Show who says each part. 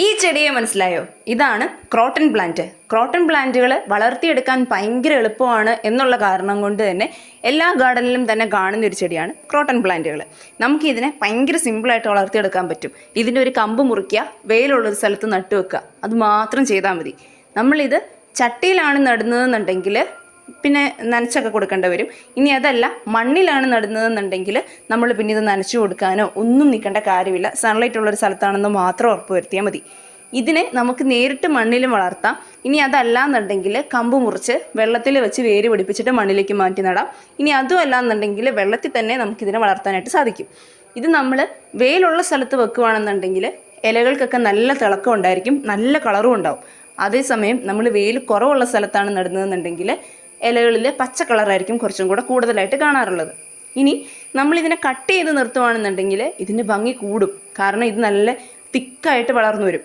Speaker 1: ഈ ചെടിയെ മനസ്സിലായോ? ഇതാണ് ക്രോട്ടൺ പ്ലാന്റ്. ക്രോട്ടൺ പ്ലാന്റുകൾ വളർത്തിയെടുക്കാൻ ഭയങ്കര എളുപ്പമാണ് എന്നുള്ള കാരണം കൊണ്ട് തന്നെ എല്ലാ ഗാർഡനിലും തന്നെ കാണുന്ന ഒരു ചെടിയാണ് ക്രോട്ടൺ പ്ലാന്റുകൾ. നമുക്കിതിനെ ഭയങ്കര സിമ്പിളായിട്ട് വളർത്തിയെടുക്കാൻ പറ്റും. ഇതിൻ്റെ ഒരു കമ്പ് മുറിക്കുക, വെയിലുള്ളൊരു സ്ഥലത്ത് നട്ടു വെക്കുക, അത് മാത്രം ചെയ്താൽ മതി. നമ്മളിത് ചട്ടിയിലാണ് നടുന്നതെന്നുണ്ടെങ്കിൽ പിന്നെ നനച്ചൊക്കെ കൊടുക്കേണ്ടി വരും. ഇനി അതല്ല, മണ്ണിലാണ് നടുന്നതെന്നുണ്ടെങ്കിൽ നമ്മൾ പിന്നെ ഇത് നനച്ചു കൊടുക്കാനോ ഒന്നും നിൽക്കേണ്ട കാര്യമില്ല. സൺലൈറ്റ് ഉള്ളൊരു സ്ഥലത്താണെന്ന് മാത്രം ഉറപ്പ് വരുത്തിയാൽ മതി. ഇതിനെ നമുക്ക് നേരിട്ട് മണ്ണിലും വളർത്താം. ഇനി അതല്ല എന്നുണ്ടെങ്കിൽ കമ്പ് മുറിച്ച് വെള്ളത്തിൽ വെച്ച് വേര് പിടിപ്പിച്ചിട്ട് മണ്ണിലേക്ക് മാറ്റി നടാം. ഇനി അതും അല്ല എന്നുണ്ടെങ്കിൽ വെള്ളത്തിൽ തന്നെ നമുക്കിതിനെ വളർത്താനായിട്ട് സാധിക്കും. ഇത് നമ്മൾ വെയിലുള്ള സ്ഥലത്ത് വെക്കുകയാണെന്നുണ്ടെങ്കിൽ ഇലകൾക്കൊക്കെ നല്ല തിളക്കം ഉണ്ടായിരിക്കും, നല്ല കളറും ഉണ്ടാവും. അതേസമയം നമ്മൾ വെയിൽ കുറവുള്ള സ്ഥലത്താണ് നടുന്നതെന്നുണ്ടെങ്കിൽ ഇലകളിൽ പച്ച കളറായിരിക്കും കുറച്ചും കൂടെ കൂടുതലായിട്ട് കാണാറുള്ളത്. ഇനി നമ്മളിതിനെ കട്ട് ചെയ്ത് നിർത്തുകയാണെന്നുണ്ടെങ്കിൽ ഇതിൻ്റെ ഭംഗി കൂടും. കാരണം ഇത് നല്ല തിക്കായിട്ട് വളർന്നു വരും.